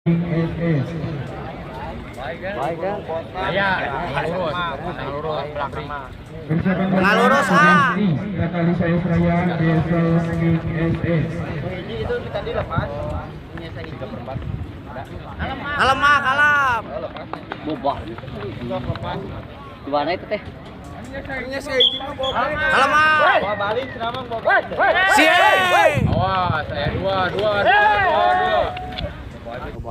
SS. Baik kan? Ya, lurus belakang. Persiapan Ngalurus, ah. Kakali saya Seraya Desel King SS. Itu tadi lepas. Punya saya 3/4. Alamak, alam. Bobah. Gimana itu teh? Alamak. Bawa balik ceramah bawa. Siap. Awas, saya dua.